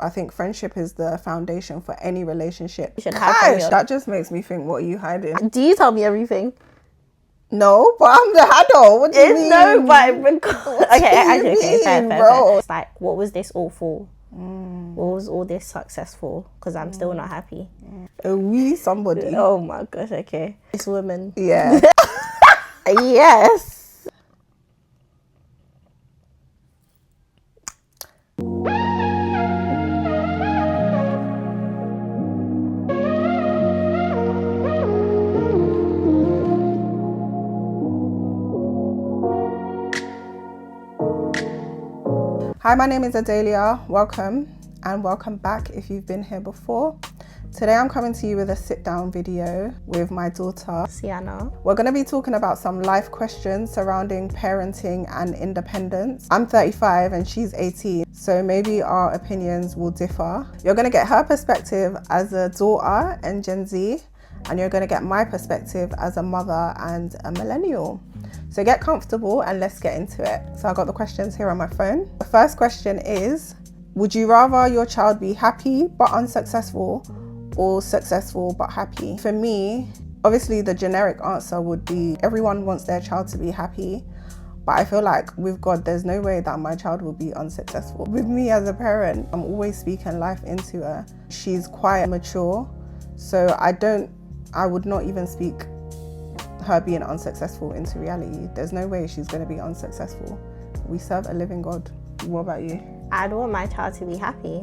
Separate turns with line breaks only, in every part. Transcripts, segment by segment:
I think friendship is the foundation for any relationship.
You should hide from your...
That just makes me think, what are you hiding?
Do you tell me everything?
No, but I'm the adult. What do you mean?
No, but okay, actually, okay, fair.
Bro.
It's like, what was this all for? What was all this success for? Because I'm still not happy.
Are we somebody?
Oh my gosh, okay. This woman.
Yeah.
Yes.
Hi, my name is Adelia. Welcome and welcome back if you've been here before. Today I'm coming to you with a sit down video with my daughter,
Sienna.
We're going to be talking about some life questions surrounding parenting and independence. I'm 35 and she's 18, so maybe our opinions will differ. You're going to get her perspective as a daughter and Gen Z, and you're going to get my perspective as a mother and a millennial. So get comfortable and let's get into it. So I got the questions here on my phone. The first question is, would you rather your child be happy but unsuccessful or successful but happy? For me, obviously the generic answer would be everyone wants their child to be happy, but I feel like with God, there's no way that my child will be unsuccessful. With me as a parent, I'm always speaking life into her. She's quite mature, so I would not even speak her being unsuccessful into reality. There's no way she's going to be unsuccessful. We serve a living God. What about you?
I'd want my child to be happy,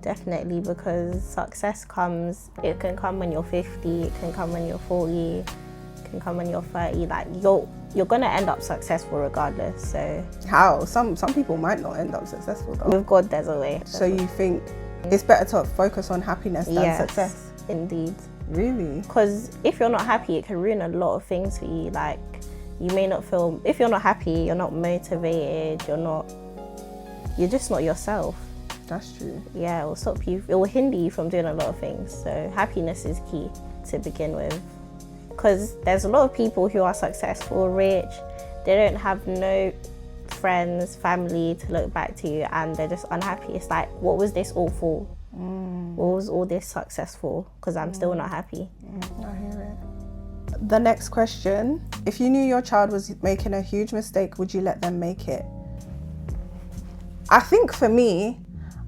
definitely, because success it can come when you're 50, it can come when you're 40, it can come when you're 30. Like you're going to end up successful regardless. So
how? Some people might not end up successful though.
With God, there's a way.
So you think it's better to focus on happiness than success?
Indeed.
Really?
Because if you're not happy, it can ruin a lot of things for you. Like, you may not feel, if you're not happy, you're not motivated, you're just not yourself.
That's true.
Yeah, it will stop you, it will hinder you from doing a lot of things. So happiness is key to begin with. Because there's a lot of people who are successful, rich, they don't have no friends, family to look back to, and they're just unhappy. It's like, what was this all for? What was all this successful? Because I'm still not happy.
I hear it. The next question, if you knew your child was making a huge mistake, would you let them make it? I think for me,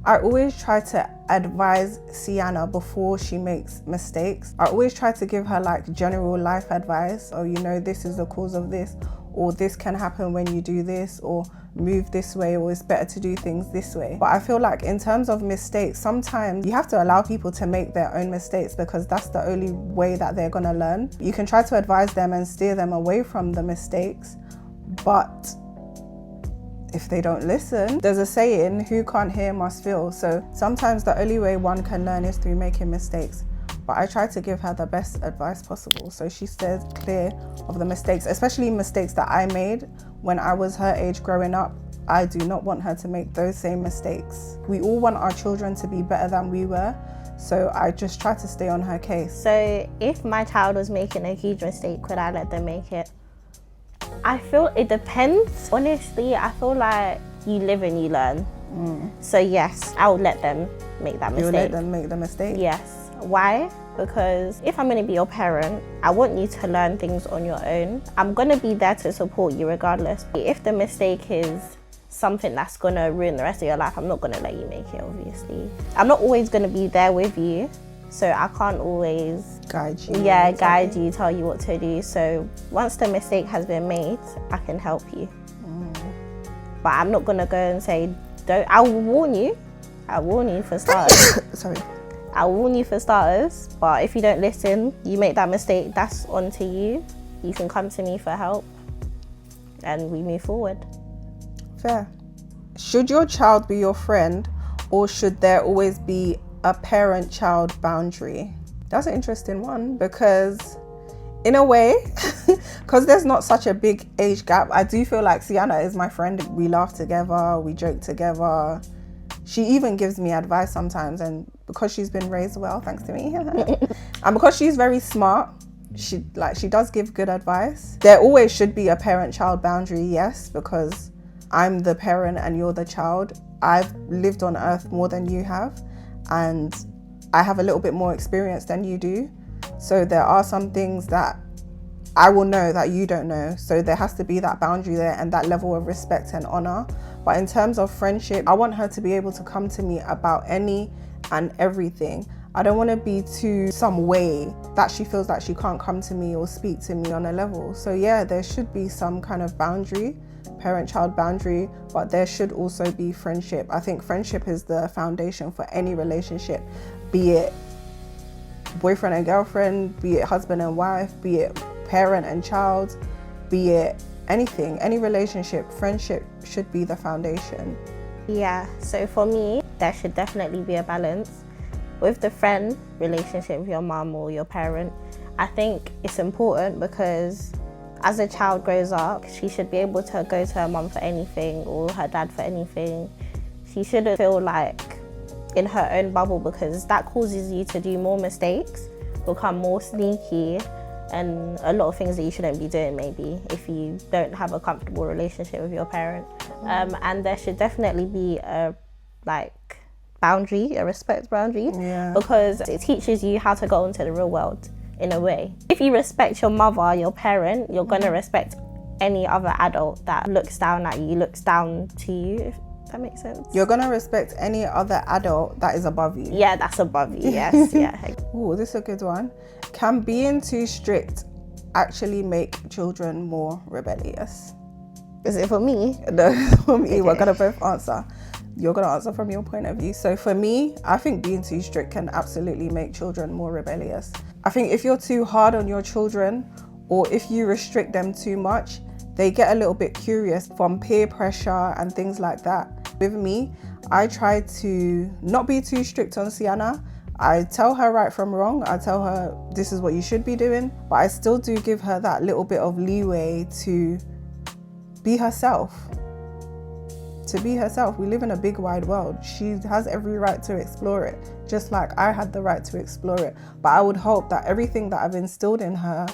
I always try to advise Sienna before she makes mistakes. I always try to give her like general life advice. Oh, this is the cause of this, or this can happen when you do this, or move this way, or it's better to do things this way. But I feel like in terms of mistakes, sometimes you have to allow people to make their own mistakes, because that's the only way that they're gonna learn. You can try to advise them and steer them away from the mistakes, but if they don't listen, there's a saying, who can't hear must feel. So sometimes the only way one can learn is through making mistakes. But I try to give her the best advice possible, so she stays clear of the mistakes, especially mistakes that I made when I was her age growing up. I do not want her to make those same mistakes. We all want our children to be better than we were, so I just try to stay on her case.
So if my child was making a huge mistake, could I let them make it? I feel it depends. Honestly, I feel like you live and you learn. So yes, I would let them make that mistake.
You'll let them make the mistake?
Yes. Why? Because if I'm going to be your parent, I want you to learn things on your own. I'm going to be there to support you regardless. If the mistake is something that's going to ruin the rest of your life, I'm not going to let you make it, obviously. I'm not always going to be there with you, so I can't always
guide you.
Yeah, guide you, tell you what to do. So once the mistake has been made, I can help you. But I'm not going to go and say, I will warn you. I'll warn you for starters.
Sorry.
I'll warn you for starters, but if you don't listen, you make that mistake, that's on to you. You can come to me for help and we move forward.
Fair. Should your child be your friend, or should there always be a parent-child boundary? That's an interesting one, because in a way, because there's not such a big age gap, I do feel like Sienna is my friend. We laugh together, we joke together. She even gives me advice sometimes, and because she's been raised well, thanks to me, and because she's very smart, she does give good advice. There always should be a parent-child boundary, yes, because I'm the parent and you're the child. I've lived on earth more than you have, and I have a little bit more experience than you do. So there are some things that I will know that you don't know. So there has to be that boundary there and that level of respect and honor. But in terms of friendship, I want her to be able to come to me about any and everything. I don't want to be to some way that she feels that she can't come to me or speak to me on a level. So yeah, there should be some kind of boundary, parent-child boundary, but there should also be friendship. I think friendship is the foundation for any relationship, be it boyfriend and girlfriend, be it husband and wife, be it parent and child, be it anything, any relationship. Friendship should be the foundation.
Yeah, so for me, there should definitely be a balance. With the friend relationship with your mum or your parent, I think it's important because as a child grows up, she should be able to go to her mum for anything or her dad for anything. She shouldn't feel like in her own bubble, because that causes you to do more mistakes, become more sneaky, and a lot of things that you shouldn't be doing maybe if you don't have a comfortable relationship with your parent. And there should definitely be a boundary, a respect boundary, because it teaches you how to go into the real world in a way. If you respect your mother, your parent, you're gonna respect any other adult that looks down at you, looks down to you, if that makes sense.
You're gonna respect any other adult that is above you.
Yeah, that's above you, yes, yeah.
Ooh, this is a good one. Can being too strict actually make children more rebellious?
Is it for me?
No, for me.
Okay.
We're gonna both answer. You're gonna answer from your point of view. So for me, I think being too strict can absolutely make children more rebellious. I think if you're too hard on your children, or if you restrict them too much, they get a little bit curious from peer pressure and things like that. With me, I try to not be too strict on Sienna. I tell her right from wrong. I tell her this is what you should be doing, but I still do give her that little bit of leeway to be herself. To be herself. We live in a big wide world. She has every right to explore it, just like I had the right to explore it. But I would hope that everything that I've instilled in her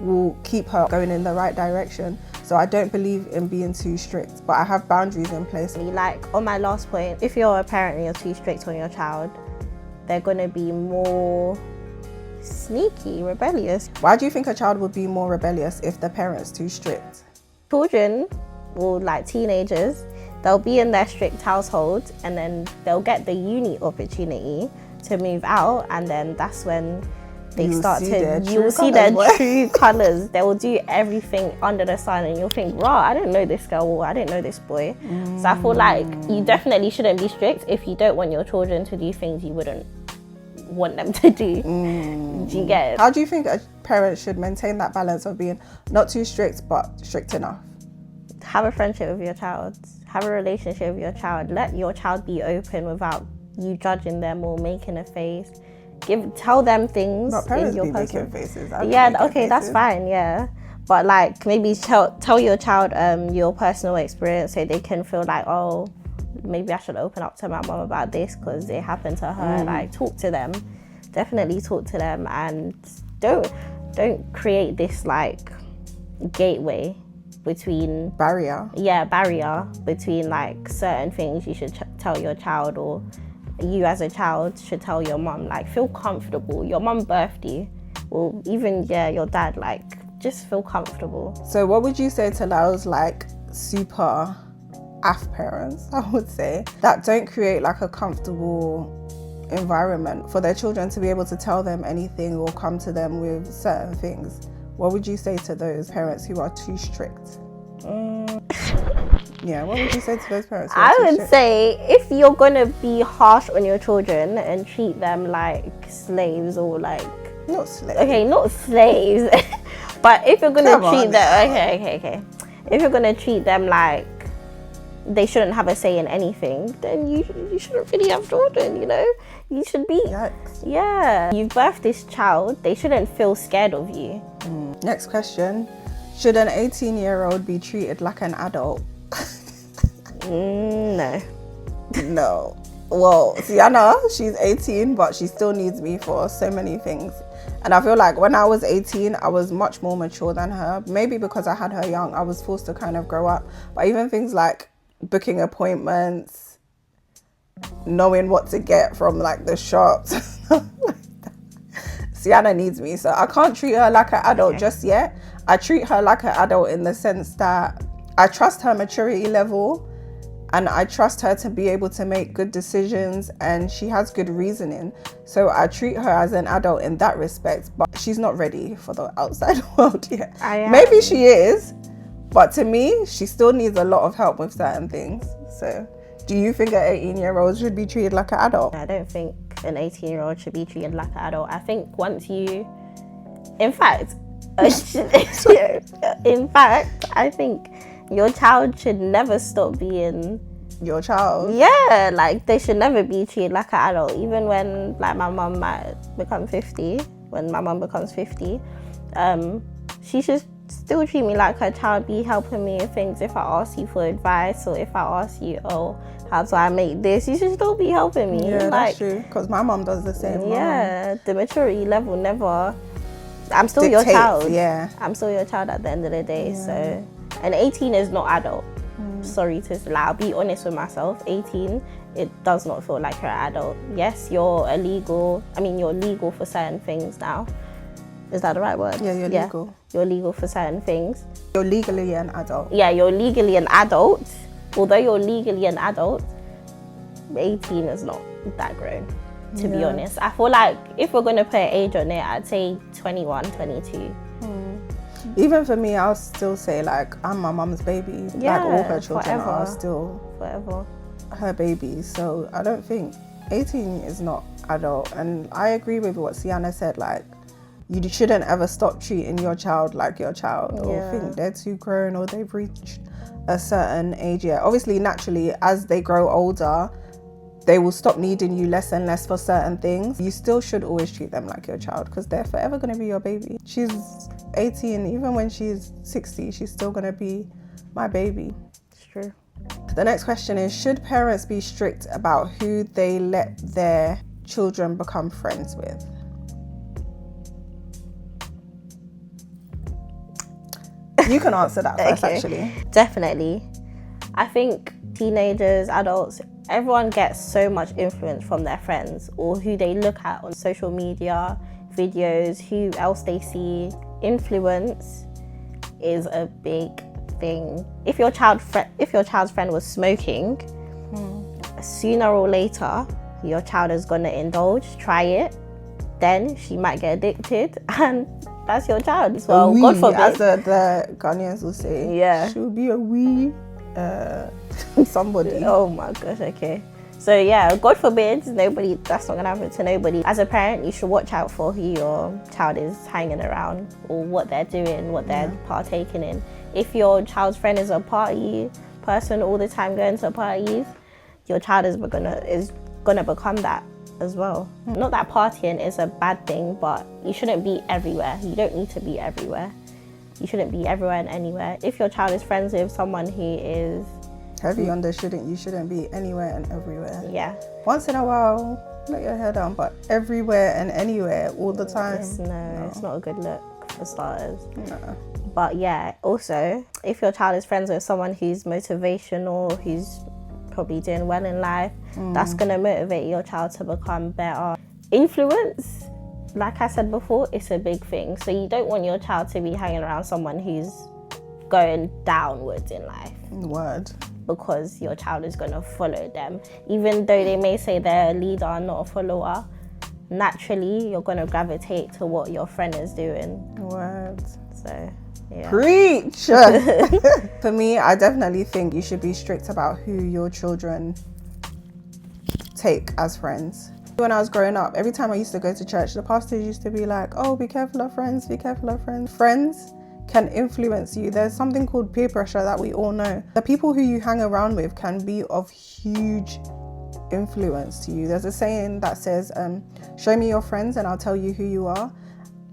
will keep her going in the right direction. So I don't believe in being too strict, but I have boundaries in place.
Like on my last point, if you're a parent and you're too strict on your child, they're gonna be more sneaky, rebellious.
Why do you think a child would be more rebellious if the parent's too strict?
Children, or teenagers, they'll be in their strict household and then they'll get the uni opportunity to move out, and then that's when they you'll see their true colours. They will do everything under the sun and you'll think, raw, I didn't know this girl, or I didn't know this boy. So I feel like you definitely shouldn't be strict if you don't want your children to do things you wouldn't want them to do. Do you get it?
How do you think a parent should maintain that balance of being not too strict but strict enough?
Have a friendship with your child. Have a relationship with your child. Let your child be open without you judging them or making a face. Tell them things.
Not parents
in your
be
personal...
making faces.
Yeah, okay, that's fine, yeah. But maybe tell your child your personal experience so they can feel like, oh, maybe I should open up to my mom about this because it happened to her. Talk to them. Definitely talk to them, and don't create this gateway between
barrier
between certain things you should tell your child, or you as a child should tell your mom. Feel comfortable. Your mom birthed you, or even your dad. Just feel comfortable.
So what would you say to those super AF parents, I would say, that don't create a comfortable environment for their children to be able to tell them anything or come to them with certain things? What would you say to those parents who are too strict? Yeah, what would you say to those parents who are
I would say, if you're gonna be harsh on your children and treat them like slaves, or
not slaves.
Okay, not slaves. But if you're gonna treat them, okay. If you're gonna treat them like they shouldn't have a say in anything, then you shouldn't really have children, You should be...
Yikes.
Yeah. You've birthed this child, they shouldn't feel scared of you.
Next question. Should an 18-year-old be treated like an adult?
No.
No. Well, Sienna, she's 18, but she still needs me for so many things. And I feel like when I was 18, I was much more mature than her. Maybe because I had her young, I was forced to kind of grow up. But even things like booking appointments, knowing what to get from like the shops. Sienna needs me, so I can't treat her like an adult just yet. I treat her like an adult in the sense that I trust her maturity level and I trust her to be able to make good decisions, and she has good reasoning. So I treat her as an adult in that respect, but she's not ready for the outside world yet. Maybe she is, but to me, she still needs a lot of help with certain things. So do you think an 18-year-old should be treated like an adult?
I don't think an 18-year-old should be treated like an adult. I think once you, in fact, I think your child should never stop being
your child.
Yeah, like they should never be treated like an adult. Even when like my mum might become 50, when my mum becomes 50, she should still treat me like her child, be helping me with things. If I ask you for advice, or if I ask you, oh, how do I make this, you should still be helping me.
Yeah,
like,
that's true, because my mum does the same.
Yeah, the maturity level never, I'm still your child.
Yeah,
I'm still your child at the end of the day. So, and 18 is not adult. Sorry to say, like, I'll be honest with myself. 18, it does not feel like you're an adult. Yes, you're legal for certain things now. Is that the right word?
Yeah, you're legal.
You're legal for certain things.
You're legally an adult.
Yeah, you're legally an adult. Although you're legally an adult, 18 is not that grown, to be honest. I feel like if we're going to put an age on it, I'd say 21, 22.
Even for me, I'll still say like I'm my mum's baby.
Yeah,
like all her children
forever.
are still
Forever.
her babies. So I don't think 18 is not adult. And I agree with what Sienna said, like you shouldn't ever stop treating your child like your child, or think they're too grown or they've reached a certain age. Yeah, obviously naturally as they grow older, they will stop needing you less and less for certain things. You still should always treat them like your child, because they're forever going to be your baby. She's 18, even when she's 60, she's still going to be my baby.
It's true.
The next question is, should parents be strict about who they let their children become friends with? You can answer that first, actually.
Definitely. I think teenagers, adults, everyone gets so much influence from their friends or who they look at on social media, videos, who else they see. Influence is a big thing. If your child's friend was smoking, sooner or later your child is gonna indulge, try it, then she might get addicted, and that's your child. So God forbid,
as the Ghanaians will say, she'll be a wee somebody.
Oh my gosh, okay. So yeah, God forbid, that's not gonna happen to nobody. As a parent, you should watch out for who your child is hanging around or what they're doing, what they're partaking in. If your child's friend is a party person all the time, going to parties, your child is gonna become that as well. Not that partying is a bad thing, but you shouldn't be everywhere. You don't need to be everywhere. You shouldn't be everywhere and anywhere. If your child is friends with someone who is
heavy on the you shouldn't be anywhere and everywhere.
Yeah.
Once in a while, let your hair down, but everywhere and anywhere all the time.
No, it's not a good look for starters.
No.
But yeah, also, if your child is friends with someone who's motivational, who's probably doing well in life, that's gonna motivate your child to become better. Influence, like I said before, it's a big thing. So you don't want your child to be hanging around someone who's going downwards in life.
Word.
Because your child is going to follow them. Even though they may say they're a leader, not a follower, naturally you're going to gravitate to what your friend is doing.
Word.
So, yeah.
Preach! For me, I definitely think you should be strict about who your children take as friends. When I was growing up, every time I used to go to church, the pastors used to be like, oh, be careful of friends, be careful of friends. Friends can influence you. There's something called peer pressure that we all know. The people who you hang around with can be of huge influence to you. There's a saying that says, show me your friends and I'll tell you who you are.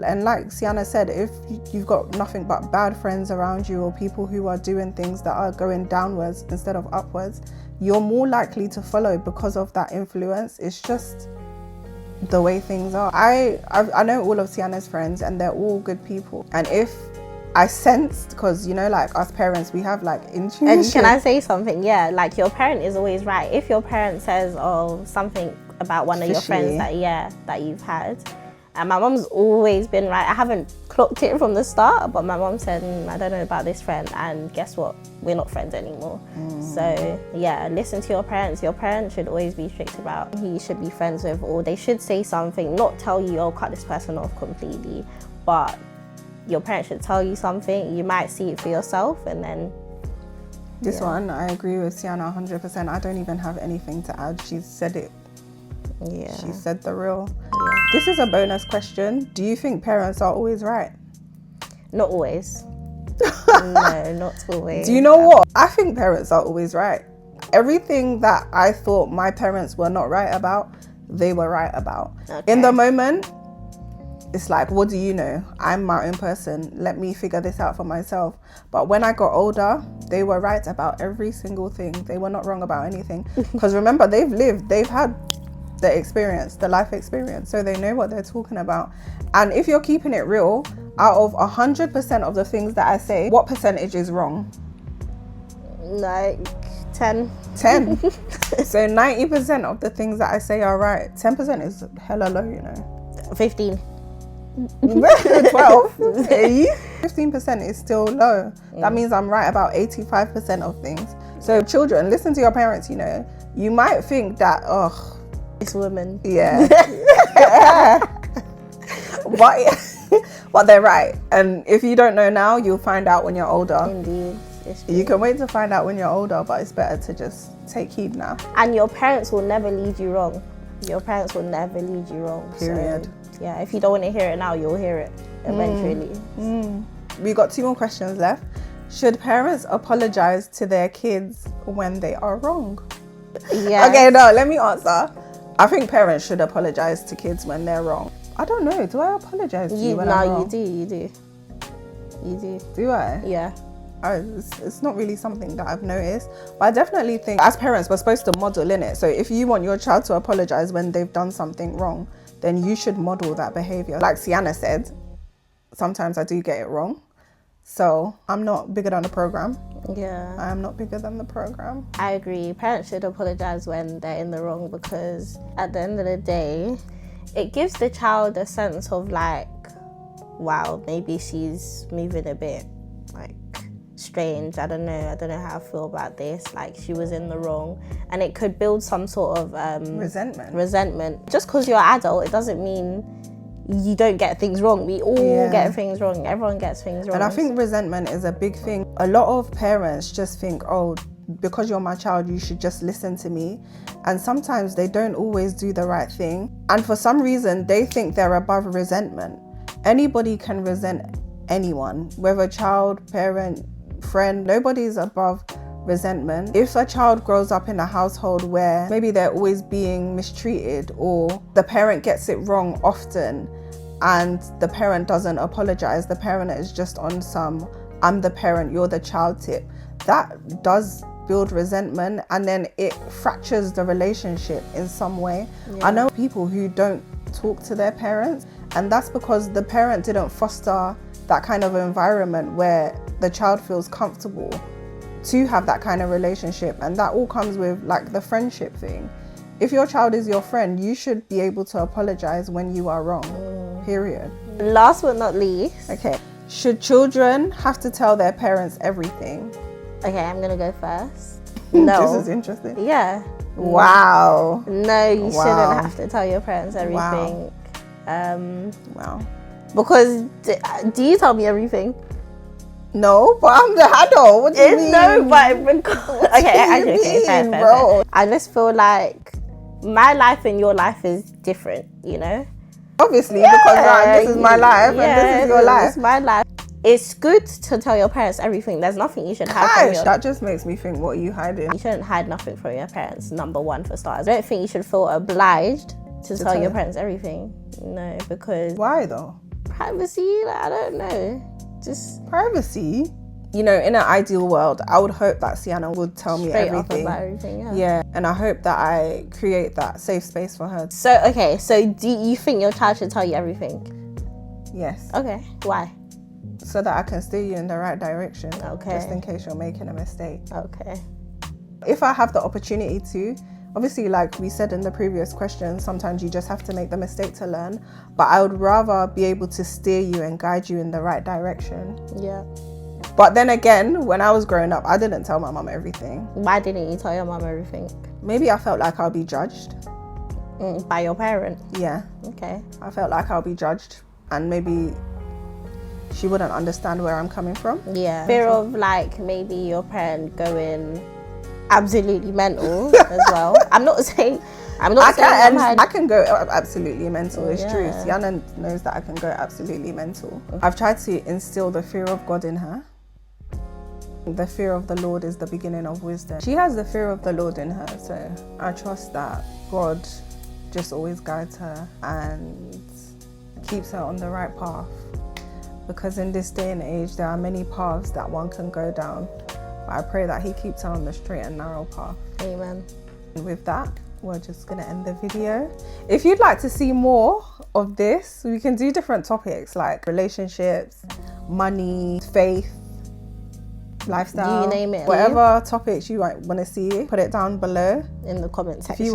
And like Sienna said, if you've got nothing but bad friends around you or people who are doing things that are going downwards instead of upwards, you're more likely to follow because of that influence. It's just the way things are. I know all of Sienna's friends and they're all good people. And if I sensed, because you know, like us parents, we have like intuition.
And can I say something? Yeah, like your parent is always right. If your parent says, oh, something about one of your friends that you've had, and my mom's always been right. I haven't clocked it from the start, but my mom said, I don't know about this friend, and guess what? We're not friends anymore. So yeah, listen to your parents. Your parents should always be strict about who you should be friends with, or they should say something, not tell you, oh, cut this person off completely, but your parents should tell you something. You might see it for yourself, and then
this one, I agree with Sienna 100%. I don't even have anything to add. She's said it.
Yeah.
She said the real. This is a bonus question. Do you think parents are always right?
Not always. No, not always.
Do you know what? I think parents are always right. Everything that I thought my parents were not right about, they were right about.
Okay.
In the moment, it's like, what do you know? I'm my own person. Let me figure this out for myself. But when I got older, they were right about every single thing. They were not wrong about anything. Because remember, they've had the experience, the life experience, so they know what they're talking about. And if you're keeping it real, out of 100% of the things that I say, what percentage is wrong?
Like 10.
10. So 90% of the things that I say are right. 10% is hella low, you know.
15.
12. 15% is still low. That means I'm right about 85% of things. So children, listen to your parents, you know. You might think that,
It's women.
yeah. But they're right. And if you don't know now, you'll find out when you're older.
Indeed.
You can wait to find out when you're older, but it's better to just take heed now.
And your parents will never lead you wrong. Your parents will never lead you wrong.
Period.
So, yeah, if you don't want to hear it now, you'll hear it eventually.
We got 2 more questions left. Should parents apologize to their kids when they are wrong?
Yeah.
Okay, no, let me answer. I think parents should apologize to kids when they're wrong. I don't know. Do I apologize to you when I'm wrong?
You do.
Do I?
Yeah.
It's not really something that I've noticed, but I definitely think as parents we're supposed to model in it. So if you want your child to apologize when they've done something wrong, then you should model that behavior. Like Sienna said, sometimes I do get it wrong, so I'm not bigger than the program.
Yeah,
I am not bigger than the program.
I agree. Parents should apologize when they're in the wrong, because at the end of the day, it gives the child a sense of like, wow, maybe she's moving a bit like strange. I don't know how I feel about this. Like, she was in the wrong, and it could build some sort of resentment. Just because you're an adult, it doesn't mean you don't get things wrong. We all get things wrong. Everyone gets things wrong.
And I think resentment is a big thing. A lot of parents just think, oh, because you're my child, you should just listen to me. And sometimes they don't always do the right thing. And for some reason, they think they're above resentment. Anybody can resent anyone, whether child, parent, friend. Nobody's above resentment. If a child grows up in a household where maybe they're always being mistreated, or the parent gets it wrong often and the parent doesn't apologize, the parent is just on some I'm the parent, you're the child tip, that does build resentment, and then it fractures the relationship in some way. I know people who don't talk to their parents, and that's because the parent didn't foster that kind of environment where the child feels comfortable to have that kind of relationship. And that all comes with like the friendship thing. If your child is your friend, you should be able to apologize when you are wrong, period.
Last but not least.
Okay, should children have to tell their parents everything?
Okay, I'm gonna go first. No.
This is interesting.
Yeah.
Wow.
No, you shouldn't have to tell your parents everything.
Wow.
Because do you tell me everything?
No, but I'm the adult. What do you mean?
No, but okay, fair. I just feel like my life and your life is different, you know?
Obviously, because this is my life and this is your life.
It's my life. It's good to tell your parents everything. There's nothing you should hide from your...
That just makes me think, what are you hiding?
You shouldn't hide nothing from your parents, number one, for starters. I don't think you should feel obliged to tell your parents everything. No, because...
Why though?
Privacy, like, I don't know. Just...
Privacy? You know, in an ideal world, I would hope that Sienna would tell me everything.
About everything,
yeah. And I hope that I create that safe space for her.
So, okay, so do you think your child should tell you everything?
Yes.
Okay, why?
so that I can steer you in the right direction.
Okay.
Just in case you're making a mistake.
Okay.
If I have the opportunity to, obviously, like we said in the previous question, sometimes you just have to make the mistake to learn. But I would rather be able to steer you and guide you in the right direction.
Yeah.
But then again, when I was growing up, I didn't tell my mum everything.
Why didn't you tell your mum everything?
Maybe I felt like I'll be judged.
By your parent?
Yeah.
Okay.
I felt like I'll be judged, and maybe she wouldn't understand where I'm coming from.
Yeah. Fear of like maybe your parent going absolutely mental as well. I
can go absolutely mental. It's true. Sienna knows that I can go absolutely mental. I've tried to instill the fear of God in her. The fear of the Lord is the beginning of wisdom. She has the fear of the Lord in her, so I trust that God just always guides her and keeps her on the right path. Because in this day and age, there are many paths that one can go down. But I pray that He keeps her on the straight and narrow path.
Amen.
And with that, we're just going to end the video. If you'd like to see more of this, we can do different topics like relationships, money, faith, lifestyle.
You name it.
Whatever topics you want to see, put it down below
in the comment section.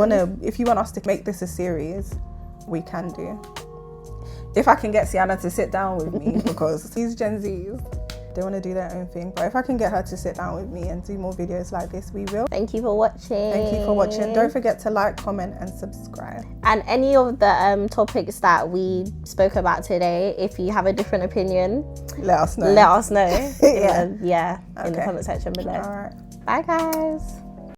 If you want us to make this a series, we can do. If I can get Sienna to sit down with me, because these Gen Zs, they want to do their own thing. But if I can get her to sit down with me and do more videos like this, we will.
Thank you for watching.
Thank you for watching. Don't forget to like, comment and subscribe.
And any of the topics that we spoke about today, if you have a different opinion,
let us know.
Let us know.
Yeah.
In the comment section below.
All right.
Bye guys.